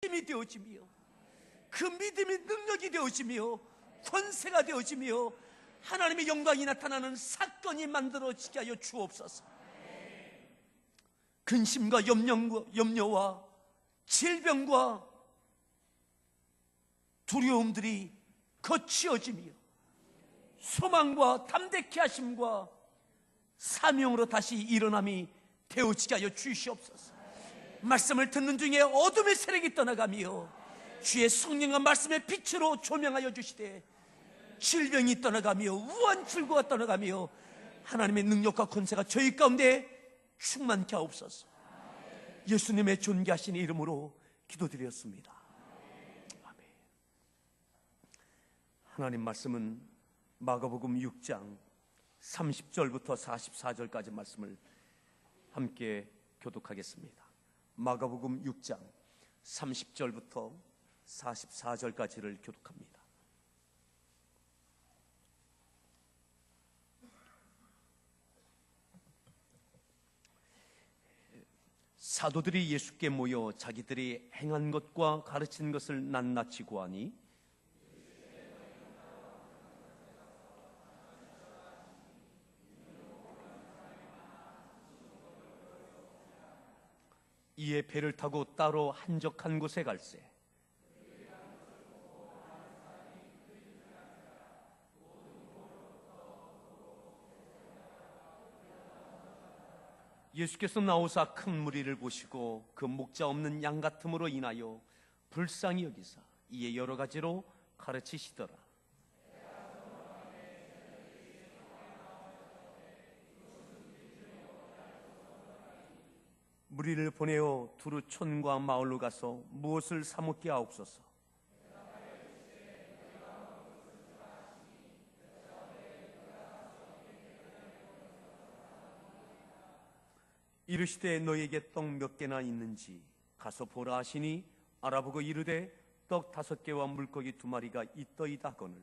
힘이 되어지며 그 믿음이 능력이 되어지며 권세가 되어지며 하나님의 영광이 나타나는 사건이 만들어지게 하여 주옵소서. 근심과 염려와 질병과 두려움들이 거치어지며 소망과 담대케 하심과 사명으로 다시 일어남이 되어지게 하여 주시옵소서. 말씀을 듣는 중에 어둠의 세력이 떠나가며 주의 성령과 말씀의 빛으로 조명하여 주시되 질병이 떠나가며 우한 출구가 떠나가며 하나님의 능력과 권세가 저희 가운데 충만케 하옵소서. 예수님의 존귀하신 이름으로 기도드렸습니다. 아멘. 하나님 말씀은 마가복음 6장 30절부터 44절까지 말씀을 함께 교독하겠습니다. 마가복음 6장 30절부터 44절까지를 교독합니다. 사도들이 예수께 모여 자기들이 행한 것과 가르친 것을 낱낱이 고하니 이에 배를 타고 따로 한적한 곳에 갈새 예수께서 나오사 큰 무리를 보시고 그 목자 없는 양 같음으로 인하여 불쌍히 여기사 이에 여러 가지로 가르치시더라. 무리를 보내어 두루 촌과 마을로 가서 무엇을 사 먹게 하옵소서. 이르시되 너에게 떡 몇 개나 있는지 가서 보라 하시니 알아보고 이르되 떡 5개와 물고기 2마리가 있더이다 하거늘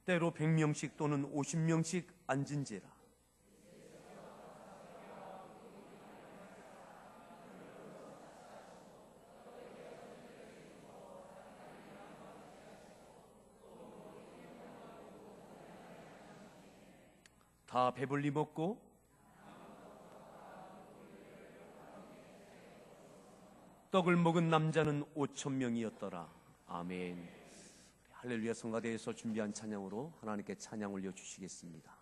때로 100명씩 또는 50명씩 앉은지라. 다 배불리 먹고 떡을 먹은 남자는 5,000명이었더라. 아멘. 할렐루야. 성가대에서 준비한 찬양으로 하나님께 찬양 올려주시겠습니다.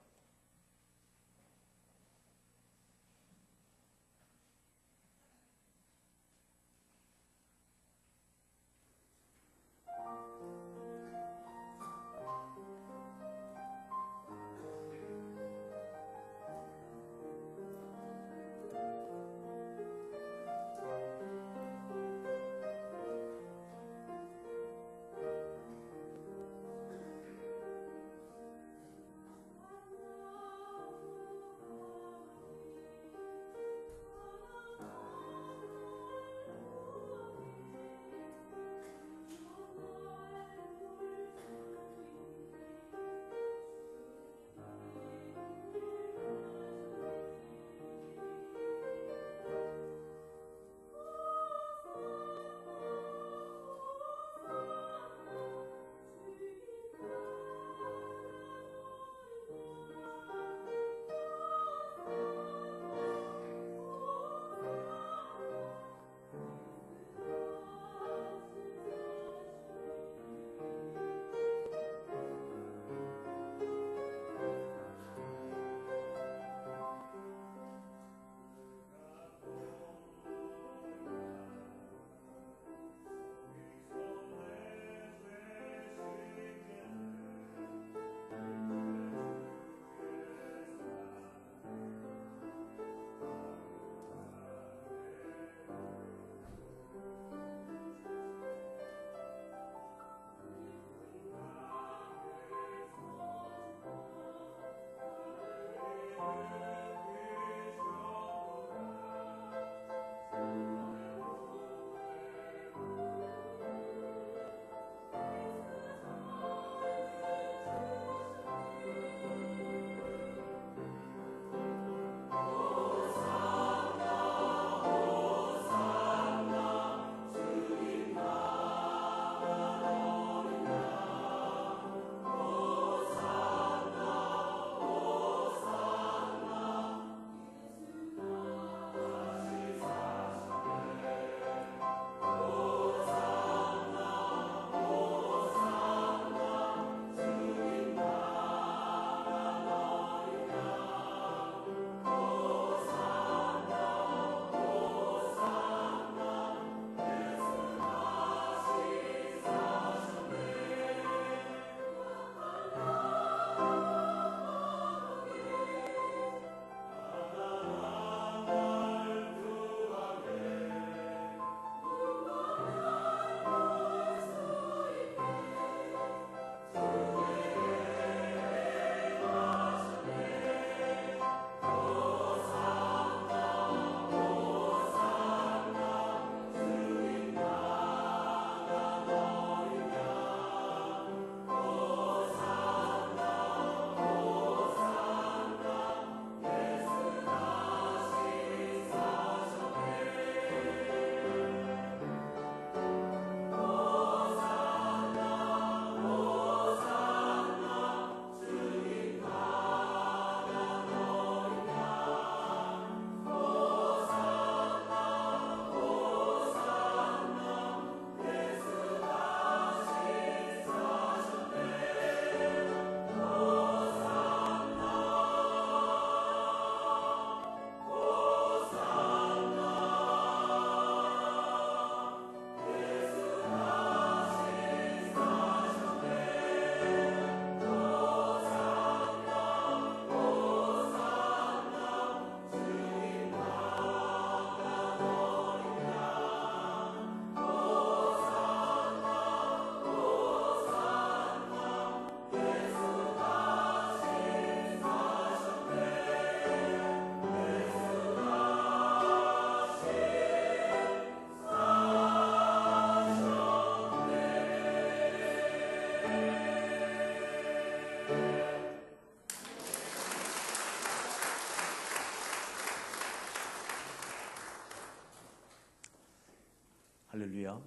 할렐루야.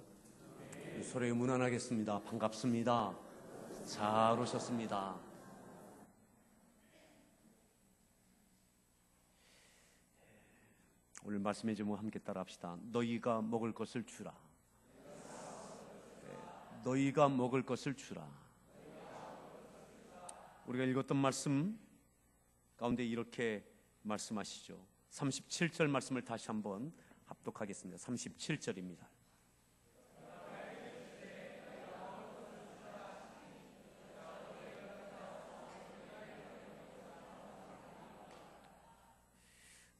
서로의 문안하겠습니다. 반갑습니다. 잘 오셨습니다. 오늘 말씀의 제목 함께 따라합시다. 너희가 먹을 것을 주라. 너희가 먹을 것을 주라. 우리가 읽었던 말씀 가운데 이렇게 말씀하시죠. 37절 말씀을 다시 한번 합독하겠습니다. 37절입니다.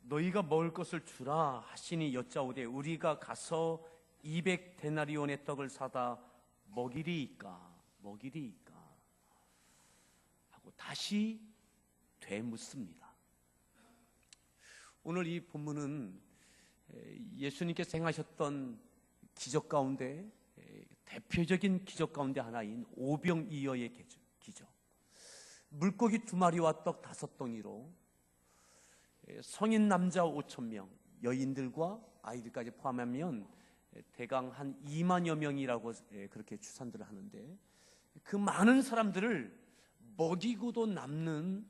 너희가 먹을 것을 주라 하시니 여짜오되 우리가 가서 200데나리온의 떡을 사다 먹이리이까 하고 다시 되묻습니다. 오늘 이 본문은 예수님께서 행하셨던 기적 가운데 대표적인 기적 가운데 하나인 오병이어의 기적, 물고기 2마리와 떡 5덩이로 성인 남자 5,000명, 여인들과 아이들까지 포함하면 대강 한 2만여 명이라고 그렇게 추산들을 하는데, 그 많은 사람들을 먹이고도 남는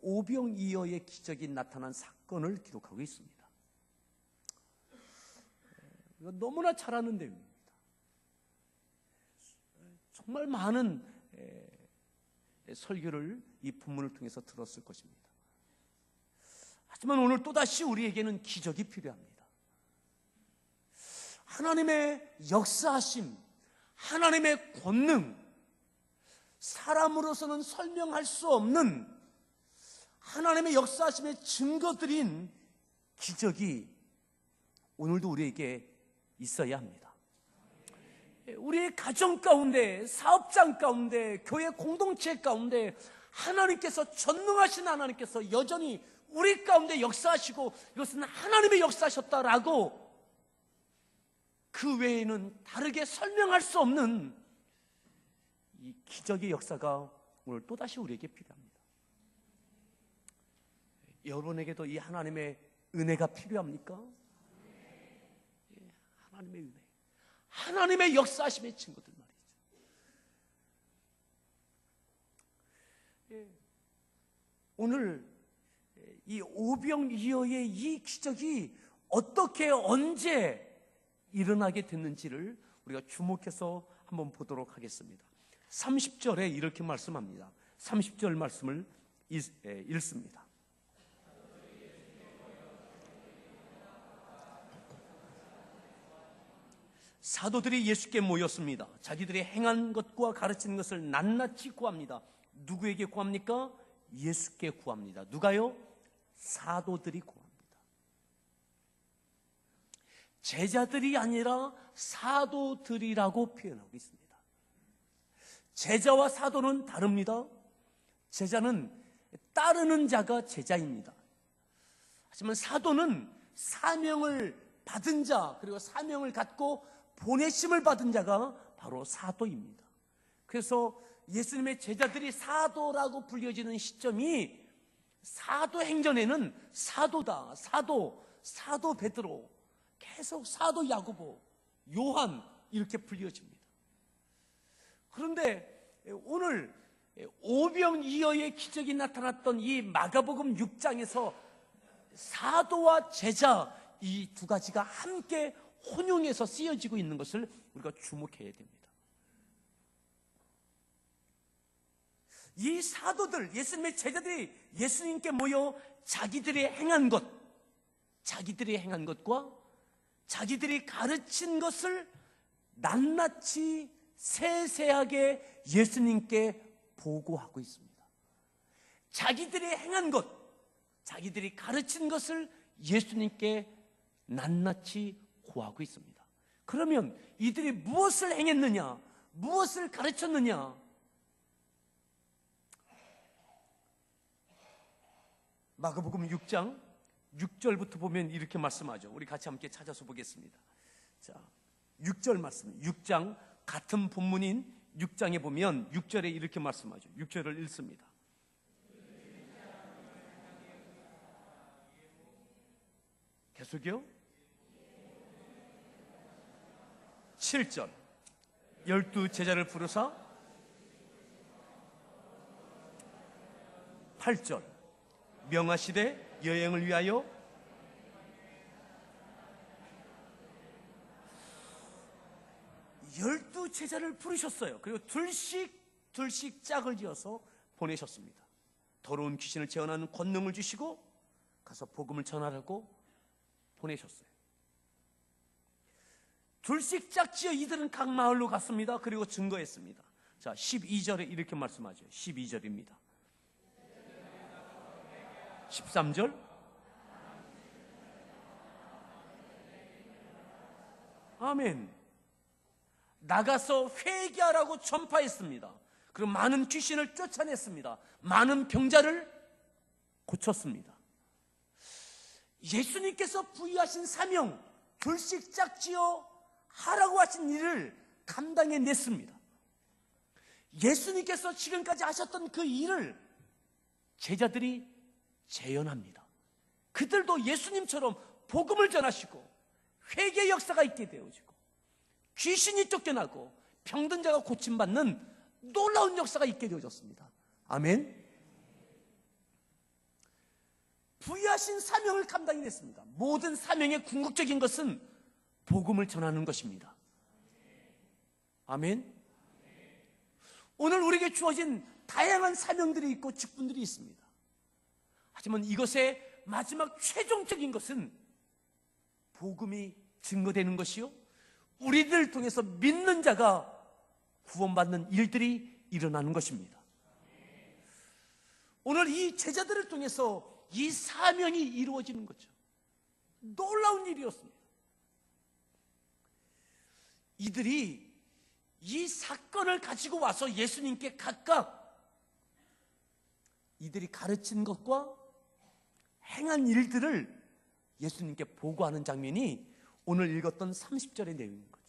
오병이어의 기적이 나타난 사건을 기록하고 있습니다. 너무나 잘 아는 내용입니다. 정말 많은 설교를 이 본문을 통해서 들었을 것입니다. 하지만 오늘 또다시 우리에게는 기적이 필요합니다. 하나님의 역사하심, 하나님의 권능, 사람으로서는 설명할 수 없는 하나님의 역사하심의 증거들인 기적이 오늘도 우리에게 있어야 합니다. 우리의 가정 가운데, 사업장 가운데, 교회 공동체 가운데 하나님께서, 전능하신 하나님께서 여전히 우리 가운데 역사하시고 이것은 하나님의 역사하셨다라고 그 외에는 다르게 설명할 수 없는 이 기적의 역사가 오늘 또다시 우리에게 필요합니다. 여러분에게도 이 하나님의 은혜가 필요합니까? 하나님의 은혜, 하나님의 역사하심의 증거들 말이죠. 오늘 이 오병이어의 이 기적이 어떻게 언제 일어나게 됐는지를 우리가 주목해서 한번 보도록 하겠습니다. 30절에 이렇게 말씀합니다. 30절 말씀을 읽습니다. 사도들이 예수께 모였습니다. 자기들이 행한 것과 가르치는 것을 낱낱이 구합니다. 누구에게 구합니까? 예수께 구합니다. 누가요? 사도들이 구합니다. 제자들이 아니라 사도들이라고 표현하고 있습니다. 제자와 사도는 다릅니다. 제자는 따르는 자가 제자입니다. 하지만 사도는 사명을 받은 자, 그리고 사명을 갖고 보내심을 받은 자가 바로 사도입니다. 그래서 예수님의 제자들이 사도라고 불려지는 시점이 사도행전에는 사도다, 사도 베드로, 계속 사도 야고보, 요한 이렇게 불려집니다. 그런데 오늘 오병이어의 기적이 나타났던 이 마가복음 6장에서 사도와 제자 이 두 가지가 함께 혼용해서 쓰여지고 있는 것을 우리가 주목해야 됩니다. 이 사도들, 예수님의 제자들이 예수님께 모여 자기들이 행한 것과 자기들이 가르친 것을 낱낱이 세세하게 예수님께 보고하고 있습니다. 자기들이 행한 것, 자기들이 가르친 것을 예수님께 낱낱이 고하고 있습니다. 그러면 이들이 무엇을 행했느냐, 무엇을 가르쳤느냐? 마가복음 6장 6절부터 보면 이렇게 말씀하죠. 우리 같이 함께 찾아서 보겠습니다. 자, 6절 말씀, 6장 같은 본문인 6장에 보면 6절에 이렇게 말씀하죠. 6절을 읽습니다. 계속요? 7절 12제자를 부르사 8절 명하시되 여행을 위하여 12제자를 부르셨어요. 그리고 둘씩 짝을 지어서 보내셨습니다. 더러운 귀신을 제어하는 권능을 주시고 가서 복음을 전하라고 보내셨어요. 둘씩 짝지어 이들은 각 마을로 갔습니다. 그리고 증거했습니다. 자, 12절에 이렇게 말씀하죠. 12절입니다. 13절 아멘. 나가서 회개하라고 전파했습니다. 그리고 많은 귀신을 쫓아냈습니다. 많은 병자를 고쳤습니다. 예수님께서 부여하신 사명, 둘씩 짝지어 하라고 하신 일을 감당해냈습니다. 예수님께서 지금까지 하셨던 그 일을 제자들이 재현합니다. 그들도 예수님처럼 복음을 전하시고 회개 역사가 있게 되어지고 귀신이 쫓겨나고 병든 자가 고침받는 놀라운 역사가 있게 되어졌습니다. 아멘. 부여하신 사명을 감당해냈습니다. 모든 사명의 궁극적인 것은 복음을 전하는 것입니다. 아멘. 오늘 우리에게 주어진 다양한 사명들이 있고 직분들이 있습니다. 하지만 이것의 마지막 최종적인 것은 복음이 증거되는 것이요, 우리들 통해서 믿는 자가 구원받는 일들이 일어나는 것입니다. 오늘 이 제자들을 통해서 이 사명이 이루어지는 거죠. 놀라운 일이었습니다. 이들이 이 사건을 가지고 와서 예수님께 각각 이들이 가르친 것과 행한 일들을 예수님께 보고하는 장면이 오늘 읽었던 30절의 내용인 거죠.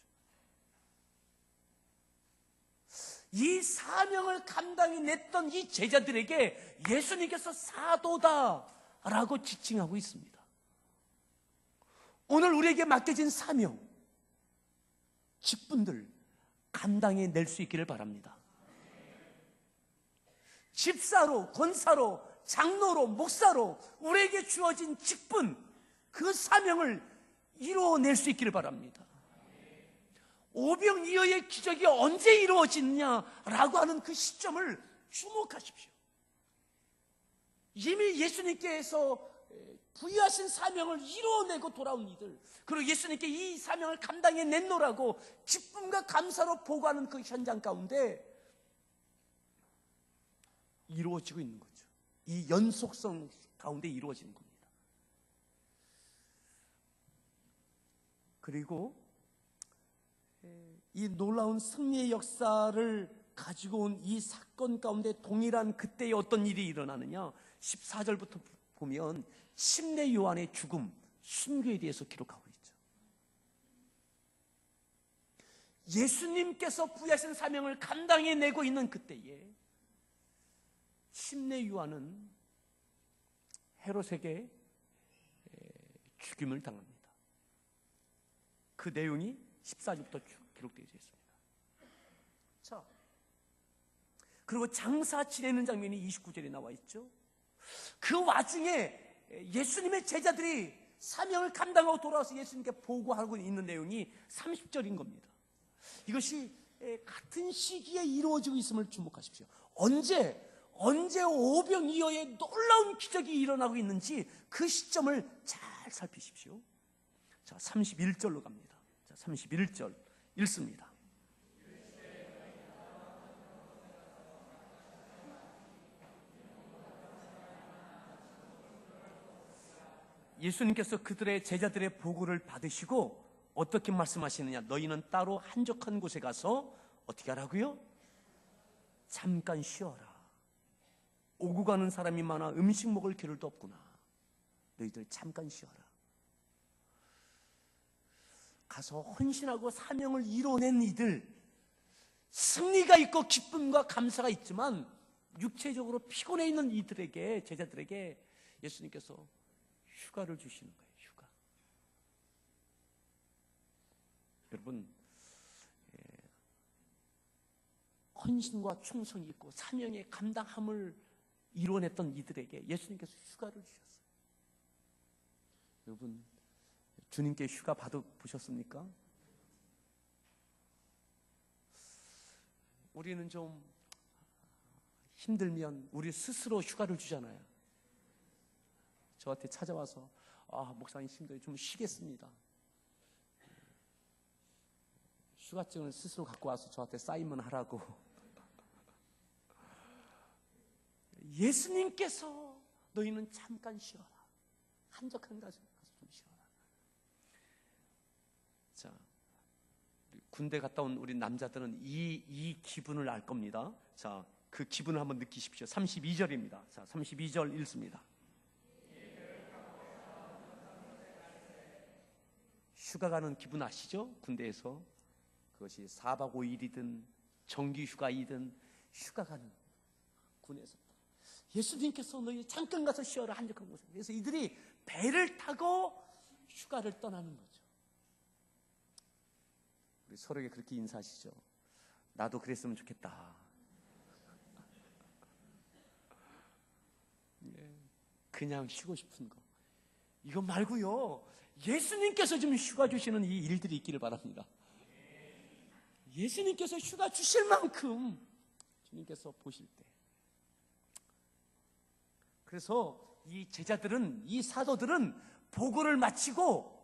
이 사명을 감당해냈던 이 제자들에게 예수님께서 사도다라고 지칭하고 있습니다. 오늘 우리에게 맡겨진 사명, 직분들 감당해낼 수 있기를 바랍니다. 집사로, 권사로, 장로로, 목사로 우리에게 주어진 직분, 그 사명을 이루어낼 수 있기를 바랍니다. 오병이어의 기적이 언제 이루어지느냐라고 하는 그 시점을 주목하십시오. 이미 예수님께서 부여하신 사명을 이루어내고 돌아온 이들, 그리고 예수님께 이 사명을 감당해냈노라고 기쁨과 감사로 보고하는 그 현장 가운데 이루어지고 있는 거죠. 이 연속성 가운데 이루어지는 겁니다. 그리고 이 놀라운 승리의 역사를 가지고 온 이 사건 가운데 동일한 그때의 어떤 일이 일어나느냐, 14절부터 보면 침례 요한의 죽음, 순교에 대해서 기록하고 있죠. 예수님께서 부여하신 사명을 감당해내고 있는 그때에 침례 요한은 헤롯에게 죽임을 당합니다. 그 내용이 14절부터 기록되어 있습니다. 자, 그리고 장사 지내는 장면이 29절에 나와 있죠. 그 와중에 예수님의 제자들이 사명을 감당하고 돌아와서 예수님께 보고하고 있는 내용이 30절인 겁니다. 이것이 같은 시기에 이루어지고 있음을 주목하십시오. 언제 오병이어의 놀라운 기적이 일어나고 있는지 그 시점을 잘 살피십시오. 자, 31절로 갑니다. 자, 31절 읽습니다. 예수님께서 그들의 제자들의 보고를 받으시고 어떻게 말씀하시느냐, 너희는 따로 한적한 곳에 가서 어떻게 하라고요? 잠깐 쉬어라. 오고 가는 사람이 많아 음식 먹을 겨를도 없구나. 너희들 잠깐 쉬어라. 가서 헌신하고 사명을 이뤄낸 이들, 승리가 있고 기쁨과 감사가 있지만 육체적으로 피곤해 있는 이들에게, 제자들에게 예수님께서 휴가를 주시는 거예요. 휴가. 여러분, 헌신과 충성이 있고 사명의 감당함을 이뤄냈던 이들에게 예수님께서 휴가를 주셨어요. 여러분, 주님께 휴가 받아보셨습니까? 우리는 좀 힘들면 우리 스스로 휴가를 주잖아요. 저한테 찾아와서 목사님 힘들어요, 좀 쉬겠습니다. 휴가증을 스스로 갖고 와서 저한테 사인만 하라고. 예수님께서 너희는 잠깐 쉬어라, 한적한 가서 좀 쉬어라. 자, 군대 갔다 온 우리 남자들은 이 기분을 알 겁니다. 자, 그 기분을 한번 느끼십시오. 32절입니다. 자, 32절 읽습니다. 휴가 가는 기분 아시죠? 군대에서. 그것이 4박 5일이든 정기 휴가이든 휴가 가는 군에서 예수님께서 너희 잠깐 가서 쉬어라, 한적한 곳에. 그래서 이들이 배를 타고 휴가를 떠나는 거죠. 우리 서로에게 그렇게 인사하시죠. 나도 그랬으면 좋겠다. 그냥 쉬고 싶은 거. 이거 말고요, 예수님께서 좀 휴가 주시는 이 일들이 있기를 바랍니다. 예수님께서 휴가 주실 만큼 주님께서 보실 때. 그래서 이 제자들은, 이 사도들은 보고를 마치고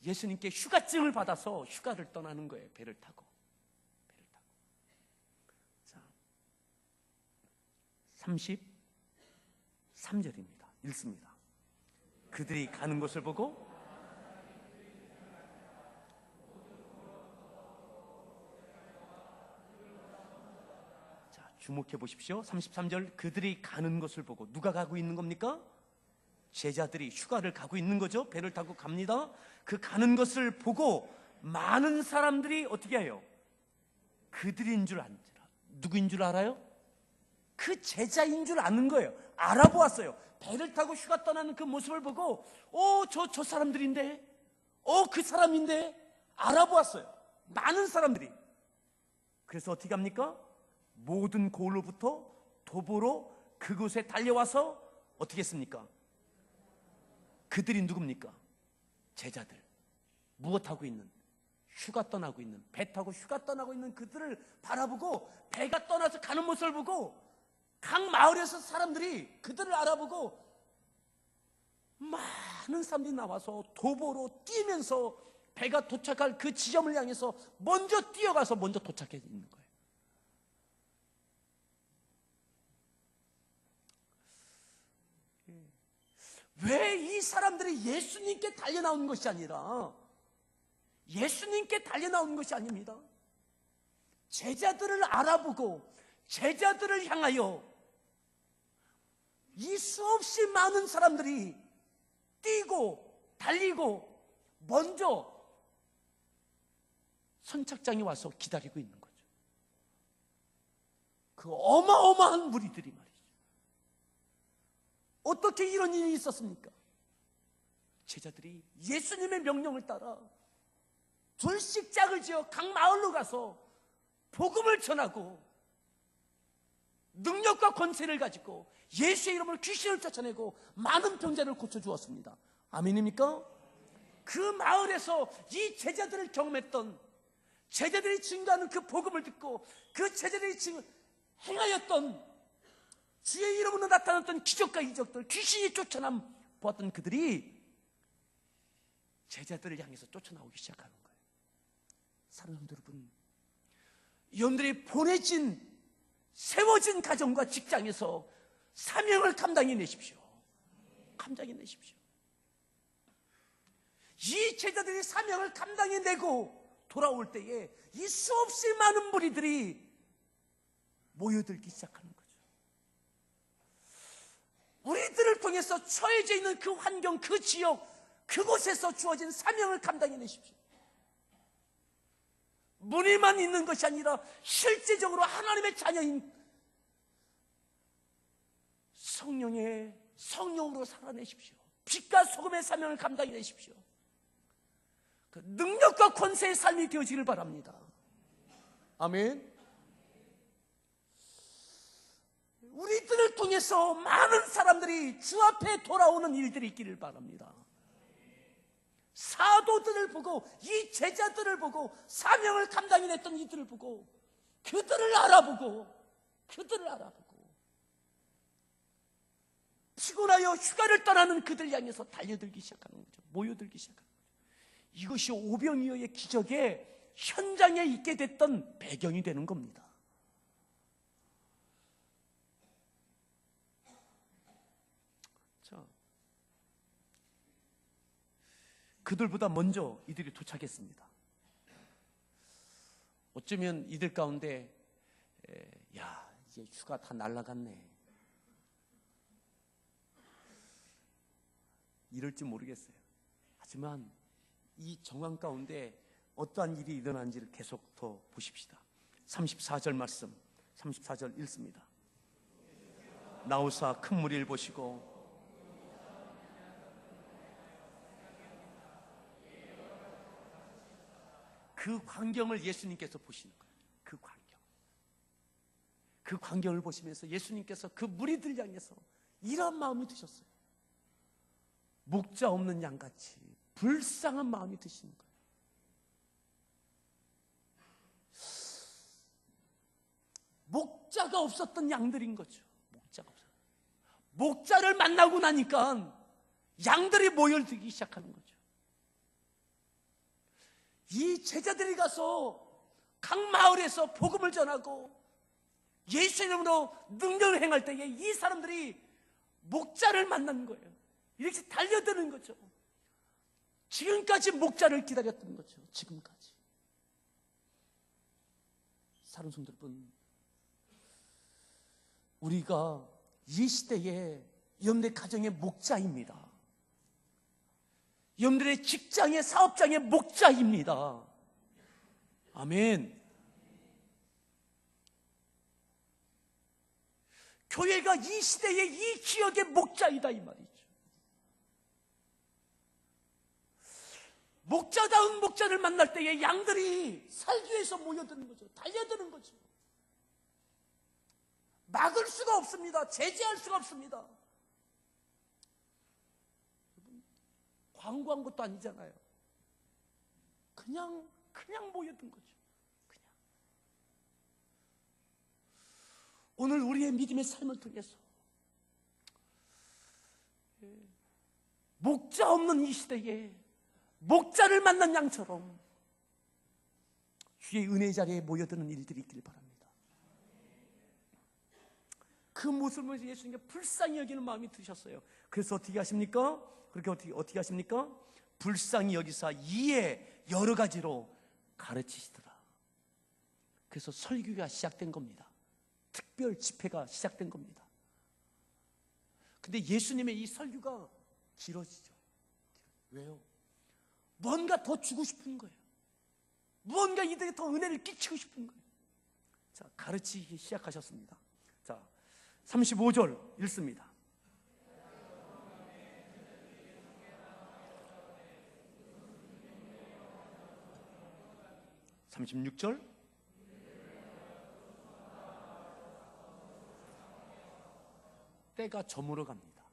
예수님께 휴가증을 받아서 휴가를 떠나는 거예요. 배를 타고. 자, 33절입니다. 읽습니다. 그들이 가는 것을 보고 주목해 보십시오. 33절, 그들이 가는 것을 보고. 누가 가고 있는 겁니까? 제자들이 휴가를 가고 있는 거죠. 배를 타고 갑니다. 그 가는 것을 보고 많은 사람들이 어떻게 해요? 그들인 줄 아는 줄. 누구인 줄 알아요? 그 제자인 줄 아는 거예요. 알아보았어요. 배를 타고 휴가 떠나는 그 모습을 보고 저 사람들인데, 그 사람인데, 알아보았어요. 많은 사람들이. 그래서 어떻게 합니까? 모든 고을로부터 도보로 그곳에 달려와서 어떻게 했습니까? 그들이 누굽니까? 제자들. 무엇하고 있는? 휴가 떠나고 있는, 배 타고 휴가 떠나고 있는 그들을 바라보고, 배가 떠나서 가는 모습을 보고 각 마을에서 사람들이 그들을 알아보고 많은 사람들이 나와서 도보로 뛰면서 배가 도착할 그 지점을 향해서 먼저 뛰어가서 먼저 도착해 있는 거예요. 왜 이 사람들이 예수님께 달려나오는 것이 아니라, 예수님께 달려나오는 것이 아닙니다. 제자들을 알아보고 제자들을 향하여 이 수없이 많은 사람들이 뛰고 달리고 먼저 선착장에 와서 기다리고 있는 거죠. 그 어마어마한 무리들이 말이죠. 어떻게 이런 일이 있었습니까? 제자들이 예수님의 명령을 따라 둘씩 짝을 지어 각 마을로 가서 복음을 전하고 능력과 권세를 가지고 예수의 이름으로 귀신을 쫓아내고 많은 병자를 고쳐주었습니다. 아멘입니까? 그 마을에서 이 제자들을 경험했던, 제자들이 증거하는 그 복음을 듣고 그 제자들이 행하였던 주의 이름으로 나타났던 기적과 이적들, 귀신이 쫓아남 보았던 그들이 제자들을 향해서 쫓아나오기 시작하는 거예요. 사랑하는 여러분, 여러분들이 보내진, 세워진 가정과 직장에서 사명을 감당해내십시오. 감당해내십시오. 이 제자들이 사명을 감당해내고 돌아올 때에 이 수없이 많은 무리들이 모여들기 시작하는 거죠. 우리들을 통해서 처해져 있는 그 환경, 그 지역, 그곳에서 주어진 사명을 감당해내십시오. 문의만 있는 것이 아니라 실제적으로 하나님의 자녀인 성령으로 살아내십시오. 빛과 소금의 사명을 감당해내십시오. 그 능력과 권세의 삶이 되어지길 바랍니다. 아멘. 우리들을 통해서 많은 사람들이 주 앞에 돌아오는 일들이 있기를 바랍니다. 사도들을 보고, 이 제자들을 보고, 사명을 감당해냈던 이들을 보고, 그들을 알아보고 피곤하여 휴가를 떠나는 그들 향해서 달려들기 시작하는 거죠. 모여들기 시작하는 거죠. 이것이 오병이어의 기적의 현장에 있게 됐던 배경이 되는 겁니다. 자, 그들보다 먼저 이들이 도착했습니다. 어쩌면 이들 가운데 야, 이제 휴가 다 날아갔네, 이럴지 모르겠어요. 하지만 이 정황 가운데 어떠한 일이 일어난지를 계속 더 보십시다. 34절 말씀, 34절 읽습니다. 나오사 큰 무리를 보시고 그 광경을 예수님께서 보시는 거예요. 그 광경을 보시면서 예수님께서 그 무리들 향해서 이런 마음이 드셨어요. 목자 없는 양같이 불쌍한 마음이 드시는 거예요. 목자가 없었던 양들인 거죠. 목자를 만나고 나니까 양들이 모여들기 시작하는 거죠. 이 제자들이 가서 각 마을에서 복음을 전하고 예수 이름으로 능력을 행할 때에 이 사람들이 목자를 만난 거예요. 이렇게 달려드는 거죠. 지금까지 목자를 기다렸던 거죠. 지금까지. 사랑하는 성도 여러분, 우리가 이 시대에 여러분들의 가정의 목자입니다. 여러분들의 직장의 사업장의 목자입니다. 아멘. 교회가 이 시대의 이 지역의 목자이다, 이 말이죠. 목자다운 목자를 만날 때에 양들이 살기 위해서 모여드는 거죠. 달려드는 거죠. 막을 수가 없습니다. 제재할 수가 없습니다. 광고한 것도 아니잖아요. 그냥 모여든 거죠. 그냥. 오늘 우리의 믿음의 삶을 통해서 목자 없는 이 시대에 목자를 만난 양처럼 주의 은혜 자리에 모여드는 일들이 있길 바랍니다. 그 모습을 보면서 예수님께 불쌍히 여기는 마음이 드셨어요. 그래서 어떻게 하십니까? 그렇게 어떻게 하십니까? 불쌍히 여기사 이에 여러 가지로 가르치시더라. 그래서 설교가 시작된 겁니다. 특별 집회가 시작된 겁니다. 근데 예수님의 이 설교가 길어지죠. 왜요? 뭔가 더 주고 싶은 거예요. 무언가 이들에게 더 은혜를 끼치고 싶은 거예요. 자, 가르치기 시작하셨습니다. 자, 35절 읽습니다. 36절. 때가 저물어 갑니다.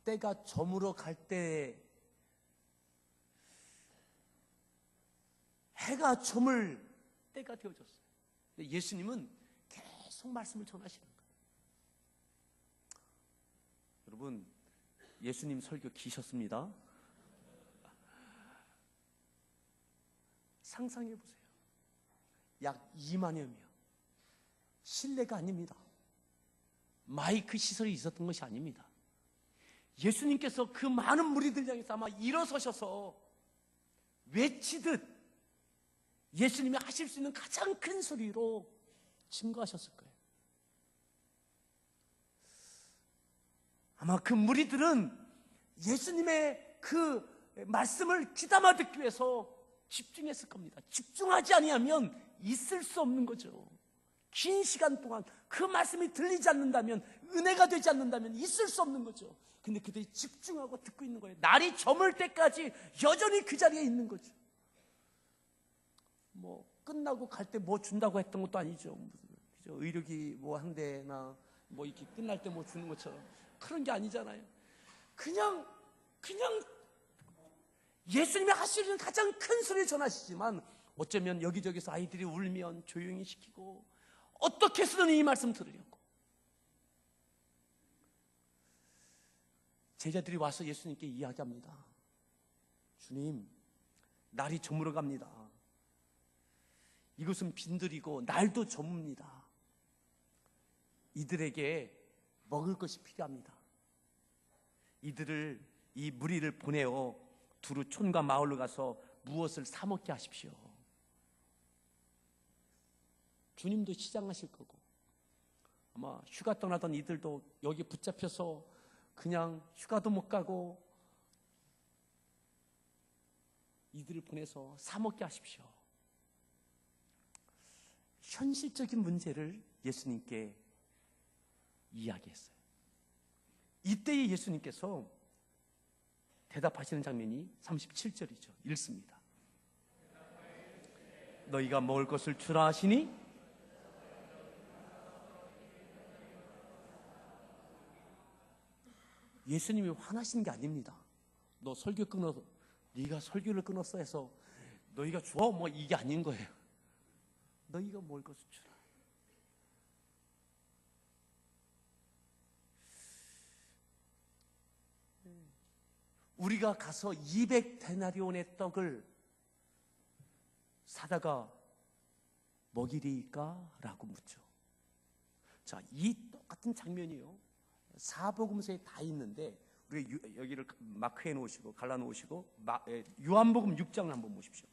때가 저물어 갈 때 해가 저물 때가 되어졌어요. 근데 예수님은 계속 말씀을 전하시는 거예요. 여러분, 예수님 설교 기셨습니다. 상상해 보세요. 약 2만여 명. 실내가 아닙니다. 마이크 시설이 있었던 것이 아닙니다. 예수님께서 그 많은 무리들 향해서 아마 일어서셔서 외치듯 예수님이 하실 수 있는 가장 큰 소리로 증거하셨을 거예요. 아마 그 무리들은 예수님의 그 말씀을 귀담아 듣기 위해서 집중했을 겁니다. 집중하지 아니하면 있을 수 없는 거죠. 긴 시간 동안 그 말씀이 들리지 않는다면, 은혜가 되지 않는다면 있을 수 없는 거죠. 근데 그들이 집중하고 듣고 있는 거예요. 날이 저물 때까지 여전히 그 자리에 있는 거죠. 끝나고 갈 때 뭐 준다고 했던 것도 아니죠. 그죠? 의료기 뭐 한 대나 뭐 이렇게 끝날 때 뭐 주는 것처럼 그런 게 아니잖아요. 그냥 예수님이 하시는 가장 큰 소리 전하시지만 어쩌면 여기저기서 아이들이 울면 조용히 시키고 어떻게 해서든 이 말씀 들으려고 제자들이 와서 예수님께 이야기합니다. 주님, 날이 저물어 갑니다. 이것은 빈들이고 날도 저뭅니다. 이들에게 먹을 것이 필요합니다. 이들을 이 무리를 보내어 두루 촌과 마을로 가서 무엇을 사 먹게 하십시오. 주님도 시장하실 거고 아마 휴가 떠나던 이들도 여기 붙잡혀서 그냥 휴가도 못 가고 이들을 보내서 사 먹게 하십시오. 현실적인 문제를 예수님께 이야기했어요. 이때의 예수님께서 대답하시는 장면이 37절이죠. 읽습니다. 너희가 먹을 것을 주라 하시니 예수님이 화나신 게 아닙니다. 너 설교 끊어서 네가 설교를 끊었어 해서 너희가 줘 뭐 이게 아닌 거예요. 너희가 먹을 것을 주라. 우리가 가서 200데나리온의 떡을 사다가 먹이리까? 라고 묻죠. 자, 이 똑같은 장면이요. 사복음서에 다 있는데 우리 여기를 마크해 놓으시고 갈라 놓으시고 요한복음 6장을 한번 보십시오.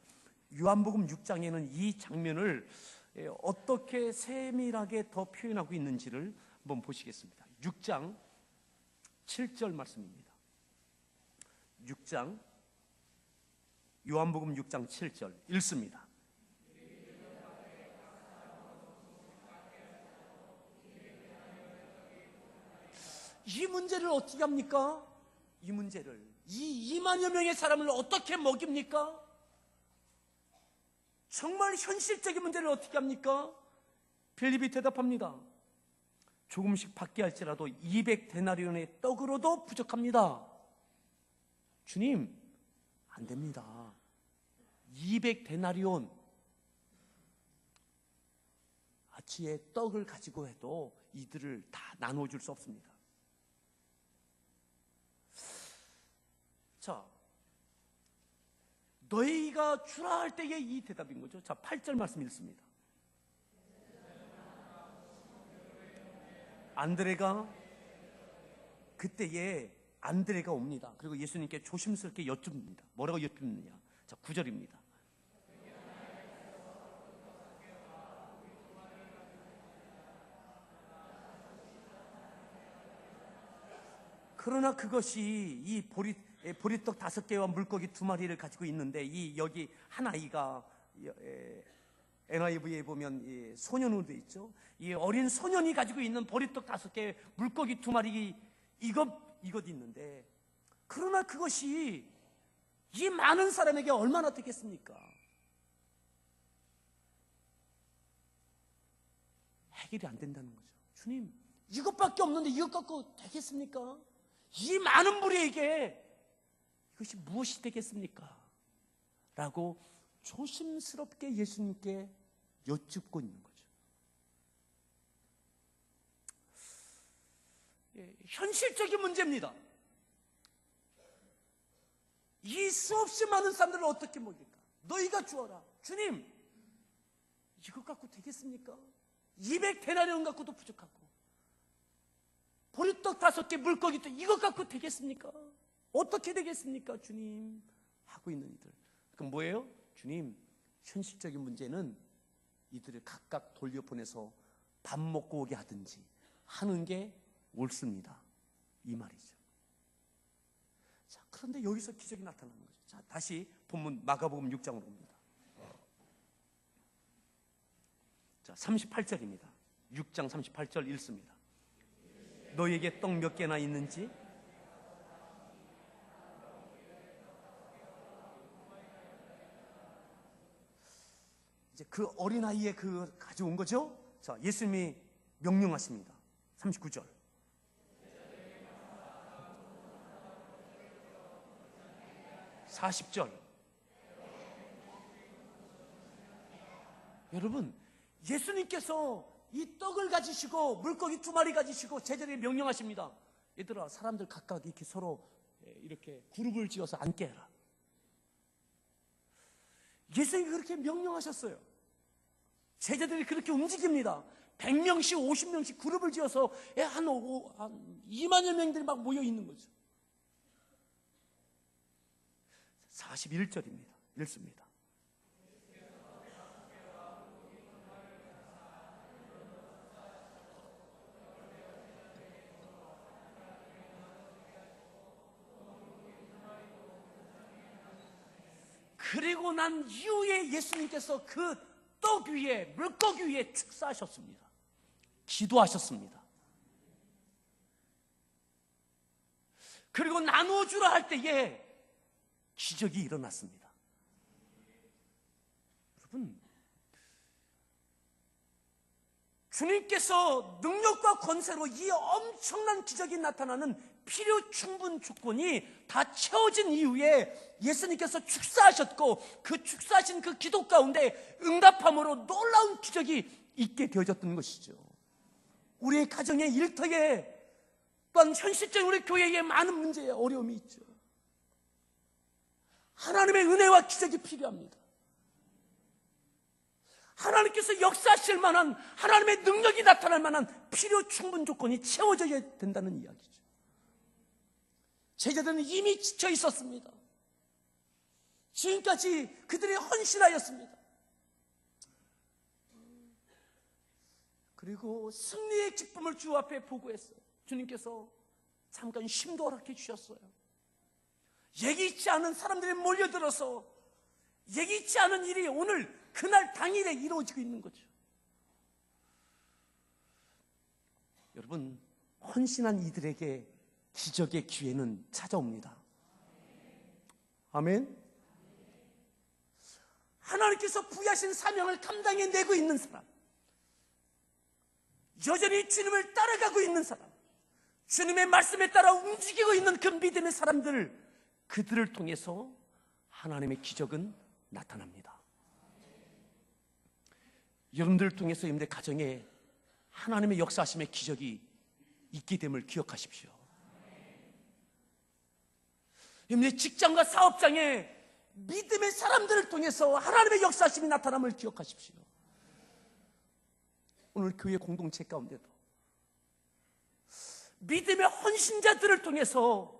요한복음 6장에는 이 장면을 어떻게 세밀하게 더 표현하고 있는지를 한번 보시겠습니다. 6장 7절 말씀입니다. 6장 요한복음 6장 7절 읽습니다. 이 문제를 어떻게 합니까? 이 문제를 이 2만여 명의 사람을 어떻게 먹입니까? 정말 현실적인 문제를 어떻게 합니까? 빌립이 대답합니다. 조금씩 받게 할지라도 200데나리온의 떡으로도 부족합니다. 주님, 안 됩니다. 200데나리온 아치의 떡을 가지고 해도 이들을 다 나눠줄 수 없습니다. 자, 너희가 주라 할 때의 이 대답인 거죠. 자, 8절 말씀 읽습니다. 안드레가 그때에 안드레가 옵니다. 그리고 예수님께 조심스럽게 여쭙습니다. 뭐라고 여쭙느냐? 자, 9절입니다. 그러나 그것이 이 보리떡 5개와 물고기 2마리를 가지고 있는데 이 여기 한 아이가 NIV에 보면 이 소년으로 돼 있죠. 이 어린 소년이 가지고 있는 보리떡 5개, 물고기 2마리 이것 있는데 그러나 그것이 이 많은 사람에게 얼마나 되겠습니까? 해결이 안 된다는 거죠. 주님, 이것밖에 없는데 이것 갖고 되겠습니까? 이 많은 무리에게 이것이 무엇이 되겠습니까? 라고 조심스럽게 예수님께 여쭙고 있는 거죠. 현실적인 문제입니다. 이 수없이 많은 사람들을 어떻게 먹일까? 너희가 주어라. 주님, 이것 갖고 되겠습니까? 200데나리온 갖고도 부족하고 보리떡 5개, 물고기 또 이것 갖고 되겠습니까? 어떻게 되겠습니까? 주님, 하고 있는 이들. 그럼 뭐예요? 주님, 현실적인 문제는 이들을 각각 돌려보내서 밥 먹고 오게 하든지 하는 게 옳습니다. 이 말이죠. 자, 그런데 여기서 기적이 나타나는 거죠. 자, 다시 본문 마가복음 6장으로 옵니다. 자, 38절입니다. 6장 38절 읽습니다. 너에게 떡 몇 개나 있는지 이제 이제 그 어린아이의 그 가져온 거죠. 자, 예수님이 명령하십니다. 39절. (40절) 여러분, 예수님께서 이 떡을 가지시고 물고기 2마리 가지시고 제자들에게 명령하십니다. 얘들아, 사람들 각각 이렇게 서로 이렇게 그룹을 지어서 앉게 해라. 예수님이 그렇게 명령하셨어요. 제자들이 그렇게 움직입니다. 100명씩 50명씩 그룹을 지어서 한 2만여 명들이 막 모여 있는 거죠. 41절입니다. 읽습니다. 그리고 난 이후에 예수님께서 그 떡 위에, 물고기 위에 축사하셨습니다. 기도하셨습니다. 그리고 나누어 주라 할 때에 기적이 일어났습니다. 여러분, 주님께서 능력과 권세로 이 엄청난 기적이 나타나는 필요 충분 조건이 다 채워진 이후에 예수님께서 축사하셨고, 그 축사하신 그 기도 가운데 응답함으로 놀라운 기적이 있게 되어졌던 것이죠. 우리의 가정의 일터에, 또한 현실적인 우리 교회에 많은 문제에 어려움이 있죠. 하나님의 은혜와 기적이 필요합니다. 하나님께서 역사하실 만한, 하나님의 능력이 나타날 만한 필요 충분 조건이 채워져야 된다는 이야기죠. 제자들은 이미 지쳐 있었습니다. 지금까지 그들이 헌신하였습니다. 그리고 승리의 기쁨을 주 앞에 보고했어요. 주님께서 잠깐 쉼도 허락해 주셨어요. 예기치 않은 사람들이 몰려들어서 예기치 않은 일이 오늘 그날 당일에 이루어지고 있는 거죠. 여러분, 헌신한 이들에게 기적의 기회는 찾아옵니다. 아멘. 하나님께서 부여하신 사명을 감당해내고 있는 사람, 여전히 주님을 따라가고 있는 사람, 주님의 말씀에 따라 움직이고 있는 그 믿음의 사람들, 그들을 통해서 하나님의 기적은 나타납니다. 여러분들을 통해서 여러분들 가정에 하나님의 역사하심의 기적이 있게 됨을 기억하십시오. 여러분의 직장과 사업장에 믿음의 사람들을 통해서 하나님의 역사하심이 나타남을 기억하십시오. 오늘 교회 공동체 가운데도 믿음의 헌신자들을 통해서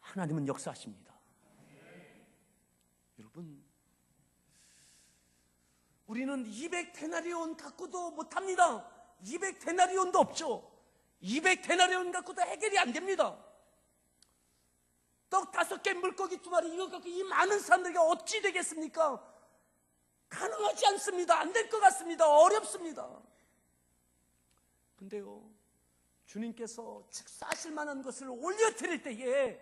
하나님은 역사하십니다. 여러분, 우리는 200데나리온 갖고도 못합니다. 200데나리온도 없죠. 200데나리온 갖고도 해결이 안 됩니다. 떡 5개, 물고기 2마리, 이거 갖고 이 많은 사람들에게 어찌 되겠습니까? 가능하지 않습니다. 안 될 것 같습니다. 어렵습니다. 근데요, 주님께서 축사하실 만한 것을 올려드릴 때에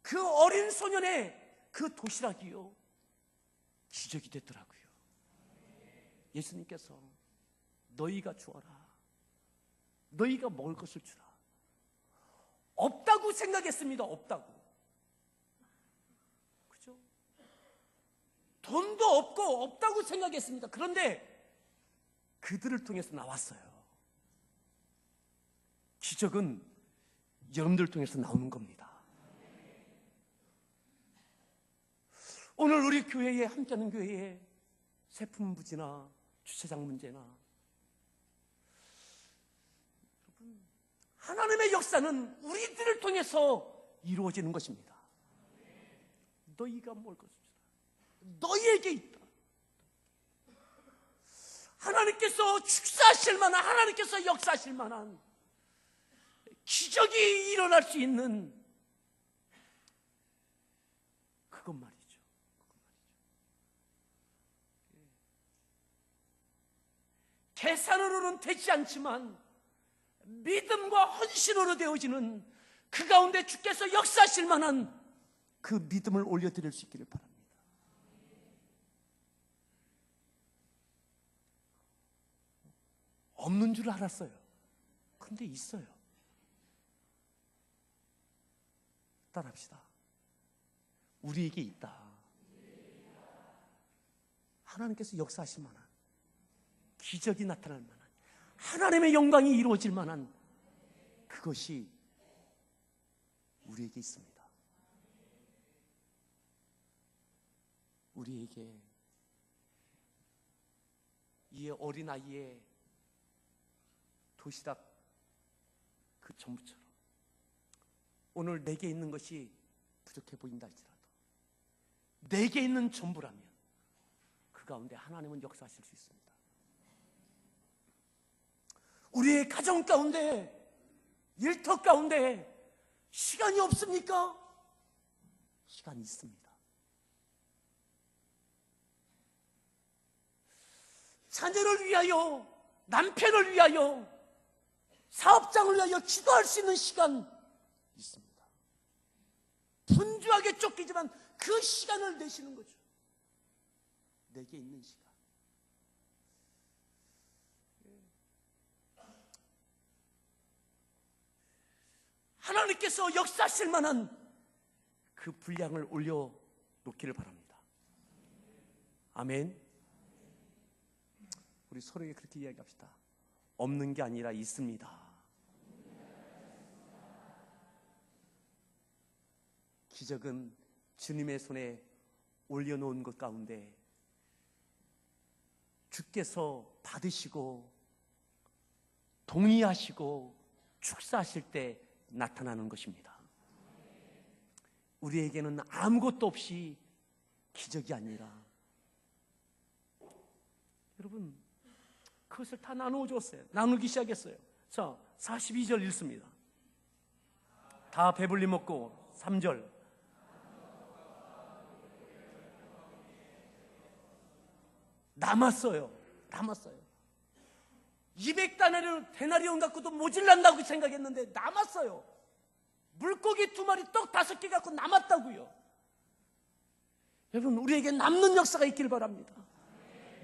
그 어린 소년의 그 도시락이요, 기적이 됐더라고요. 예수님께서 너희가 주어라, 너희가 먹을 것을 주라. 없다고 생각했습니다. 없다고. 그죠? 돈도 없고 없다고 생각했습니다. 그런데 그들을 통해서 나왔어요. 기적은 여러분들을 통해서 나오는 겁니다. 오늘 우리 교회에, 함께하는 교회에 세품 부지나 주차장 문제나, 하나님의 역사는 우리들을 통해서 이루어지는 것입니다. 너희가 먹을 것을 주라. 너희에게 있다. 하나님께서 축사하실 만한, 하나님께서 역사하실 만한 기적이 일어날 수 있는 그것 말이죠. 계산으로는 되지 않지만 믿음과 헌신으로 되어지는 그 가운데 주께서 역사하실 만한 그 믿음을 올려드릴 수 있기를 바랍니다. 없는 줄 알았어요. 근데 있어요. 따라합시다. 우리에게 있다. 하나님께서 역사하실 만한, 기적이 나타날 만한, 하나님의 영광이 이루어질 만한 그것이 우리에게 있습니다. 우리에게 이 어린아이의 도시락 그 전부처럼 오늘 내게 있는 것이 부족해 보인다 할지라도 내게 있는 전부라면 그 가운데 하나님은 역사하실 수 있습니다. 우리의 가정 가운데, 일터 가운데 시간이 없습니까? 시간이 있습니다. 자녀를 위하여, 남편을 위하여, 사업장을 위하여 기도할 수 있는 시간 있습니다. 분주하게 쫓기지만 그 시간을 내시는 거죠. 내게 있는 시간. 하나님께서 역사하실 만한 그 분량을 올려놓기를 바랍니다. 아멘. 우리 서로에게 그렇게 이야기합시다. 없는 게 아니라 있습니다. 기적은 주님의 손에 올려놓은 것 가운데 주께서 받으시고 동의하시고 축사하실 때 나타나는 것입니다. 우리에게는 아무것도 없이 기적이 아니라, 여러분 그것을 다 나누어 줬어요. 나누기 시작했어요. 자, 42절 읽습니다. 다 배불리 먹고 3절 남았어요. 200데나리온 갖고도 모질란다고 생각했는데 남았어요. 물고기 2마리, 떡 5개 갖고 남았다고요. 여러분, 우리에게 남는 역사가 있길 바랍니다.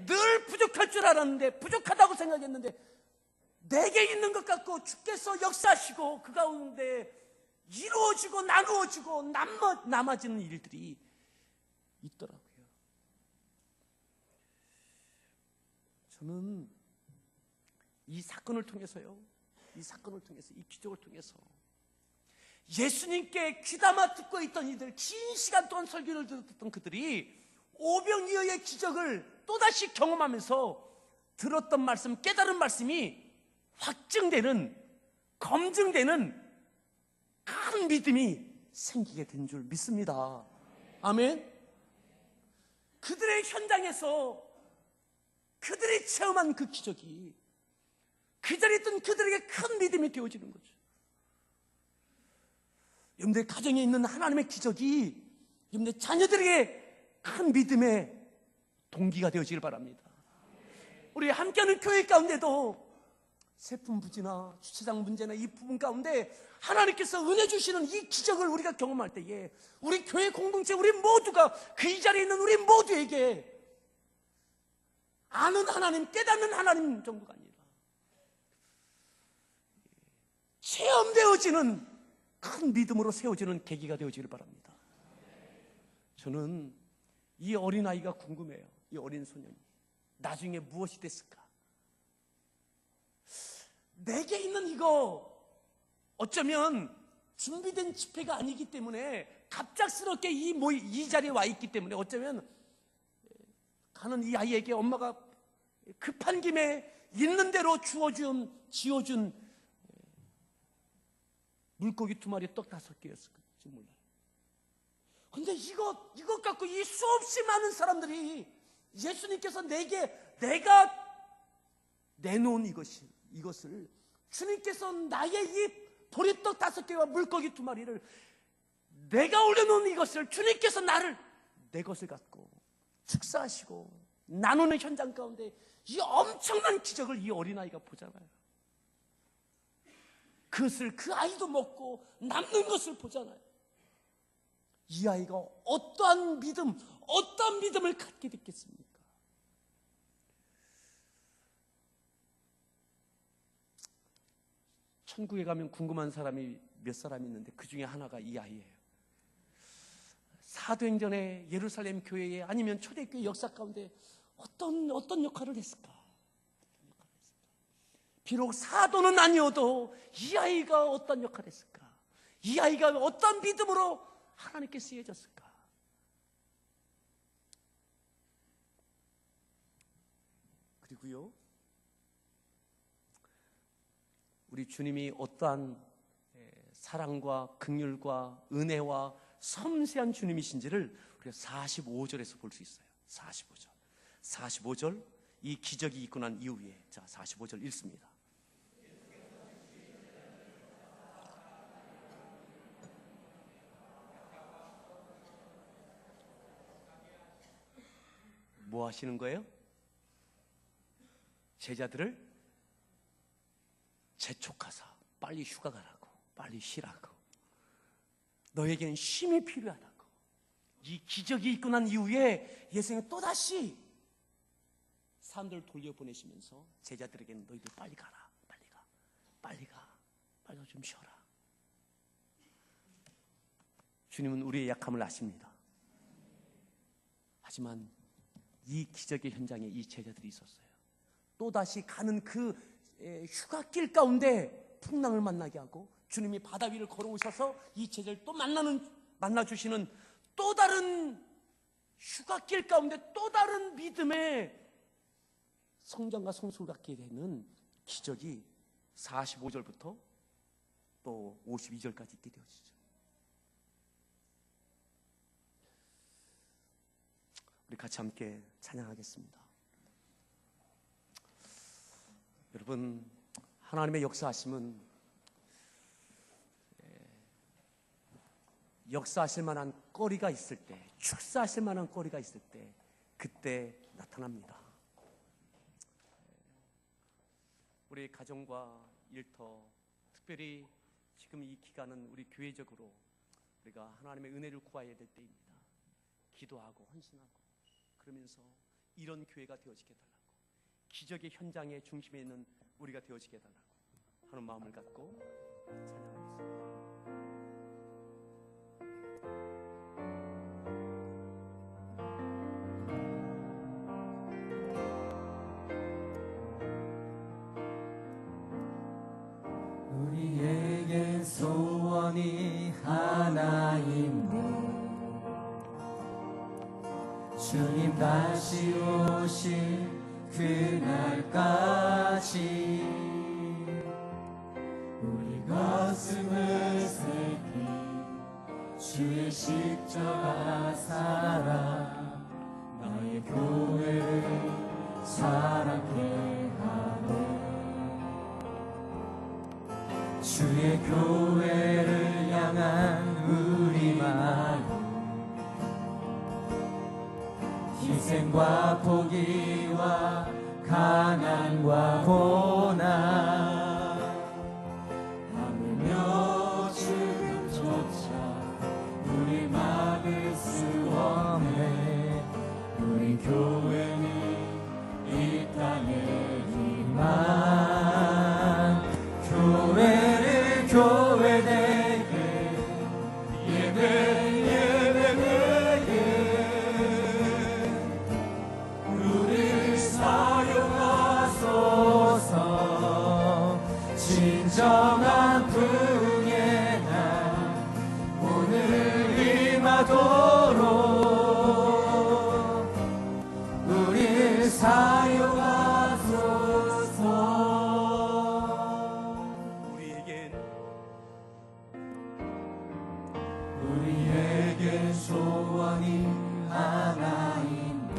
늘 부족할 줄 알았는데, 부족하다고 생각했는데 내게 있는 것 갖고 주께서 역사하시고 그 가운데 이루어지고 나누어지고 남아지는 일들이 있더라고요. 저는 이 사건을 통해서요, 이 기적을 통해서 예수님께 귀담아 듣고 있던 이들, 긴 시간 동안 설교를 듣던 그들이 오병이어의 기적을 또다시 경험하면서 들었던 말씀, 깨달은 말씀이 확증되는, 검증되는 큰 믿음이 생기게 된 줄 믿습니다. 아멘. 그들의 현장에서 그들이 체험한 그 기적이 그 자리에 있던 그들에게 큰 믿음이 되어지는 거죠. 여러분들 가정에 있는 하나님의 기적이 여러분들 자녀들에게 큰 믿음의 동기가 되어지길 바랍니다. 우리 함께하는 교회 가운데도 세품 부지나 주차장 문제나 이 부분 가운데 하나님께서 은혜 주시는 이 기적을 우리가 경험할 때에 우리 교회 공동체, 우리 모두가 그 이 자리에 있는 우리 모두에게 아는 하나님, 깨닫는 하나님 정도가 아니라 체험되어지는 큰 믿음으로 세워지는 계기가 되어지길 바랍니다. 저는 이 어린아이가 궁금해요. 이 어린 소년이 나중에 무엇이 됐을까? 내게 있는 이거 어쩌면 준비된 집회가 아니기 때문에 갑작스럽게 이 자리에 와 있기 때문에 어쩌면 가는 이 아이에게 엄마가 급한 김에 있는 대로 지어준 물고기 2마리, 떡 5개였을지 몰라요. 근데 이것 갖고 이 수없이 많은 사람들이 예수님께서 내가 내놓은 이것을 주님께서 나의 이 보리떡 5개와 물고기 2마리를 내가 올려놓은 이것을 주님께서 내 것을 갖고 축사하시고 나누는 현장 가운데 이 엄청난 기적을 이 어린아이가 보잖아요. 그것을 그 아이도 먹고 남는 것을 보잖아요. 이 아이가 어떠한 믿음을 갖게 됐겠습니까? 천국에 가면 궁금한 사람이 몇 사람 있는데 그 중에 하나가 이 아이예요. 사도행전의 예루살렘 교회에 아니면 초대교회 역사 가운데 어떤 역할을 했을까? 비록 사도는 아니어도 이 아이가 어떤 역할을 했을까? 이 아이가 어떤 믿음으로 하나님께 쓰여졌을까? 그리고요, 우리 주님이 어떠한 사랑과 긍휼과 은혜와 섬세한 주님이신지를 우리가 45절에서 볼 수 있어요. 45절 이 기적이 있고 난 이후에, 자 45절 읽습니다. 뭐 하시는 거예요? 제자들을 재촉하사 빨리 휴가 가라고, 빨리 쉬라고, 너에게는 쉼이 필요하다고. 이 기적이 있고 난 이후에 예수님은 또다시 사람들을 돌려보내시면서 제자들에게는 너희들 빨리 가라, 빨리 가서 좀 쉬어라. 주님은 우리의 약함을 아십니다. 하지만 이 기적의 현장에 이 제자들이 있었어요. 또다시 가는 그 휴가길 가운데 풍랑을 만나게 하고 주님이 바다 위를 걸어오셔서 이 제자를 또 만나주시는 또 다른 휴가길 가운데 또 다른 믿음의 성장과 성숙을 갖게 되는 기적이 45절부터 또 52절까지 있게 되어지죠. 우리 같이 함께 찬양하겠습니다. 여러분, 하나님의 역사하심은 역사하실 만한 거리가 있을 때, 축사하실 만한 거리가 있을 때 그때 나타납니다. 우리 가정과 일터, 특별히 지금 이 기간은 우리 교회적으로 우리가 하나님의 은혜를 구해야 될 때입니다. 기도하고 헌신하고 그러면서 이런 교회가 되어지게 달라고, 기적의 현장의 중심에 있는 우리가 되어지게 달라고 하는 마음을 갖고 찬양하겠습니다. 우리에겐 소원이 하나인데 주님 다시 오실 그날까지 우리 가슴을 새긴 주의 십자가 사랑 나의 교회를 사랑해 하네. 주의 교회를 향한 우리 마음 희생과 포기와 가난과 고난 하물며 지금조차 우리 막을 수 없네. 우리 교회는 이 땅의 희망 교회를 교회되게 예배 진정한 풍의 날 오늘 임하도록 우리 사용하소서. 우리에겐 소원이 하나인데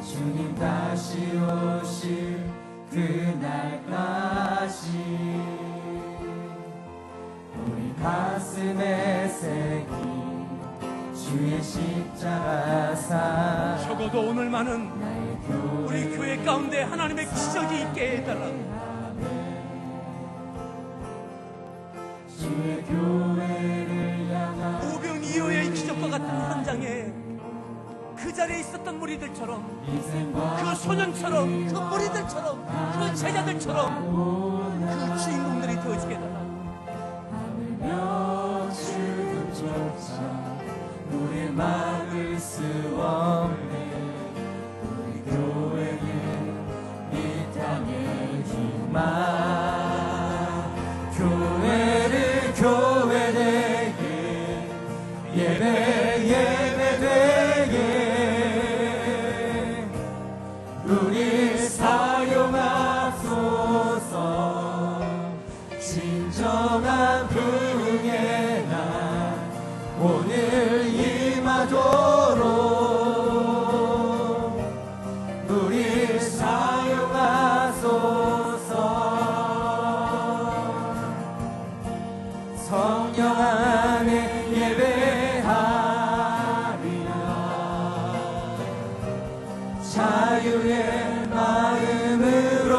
주님 다시 오실 그날까지 우리 가슴에 새긴 주의 십자가 사 적어도 오늘만은 우리 교회 가운데 하나님의 기적이 있게 해달라고, 주의 교회를 향한 오병이어의 기적과 같은 현장에 그 제자리에 있었던 무리들처럼, 인생과 그 소년처럼, 그 무리들처럼, 그 제자들처럼 그 주인공들이 되어지게 해달라. 하늘며 주름조차 우리 막을 수 없네. 우리 교회는 이 땅의 희망. 교회를 교회되게, 예배 예배되게 우리 사용하소서. 진정한 부흥의 날 오늘 임하도록 우리 사용하소서. 성령 안에 예배하리라. 자유의 마음으로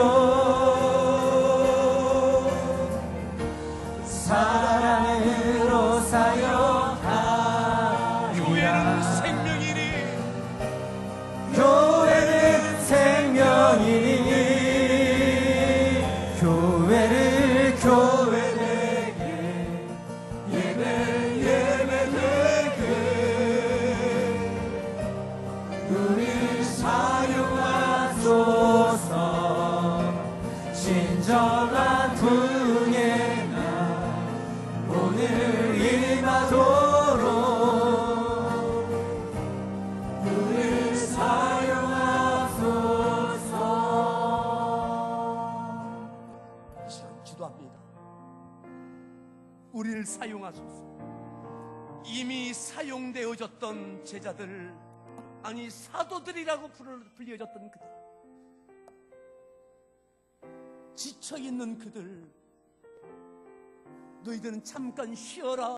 사랑으로 사역하리라. 교회는 생명이니, 교회는 생명이니 교회를 교회되게, 예배 예배되게 우리 사용하소서. 진정한 부흥의 날 오늘 임하도록 우리 사용하소서. 이 시간 기도합니다. 우리를 사용하소서. 이미 사용되어졌던 제자들, 아니 사도들이라고 불려졌던 그들, 지쳐있는 그들, 너희들은 잠깐 쉬어라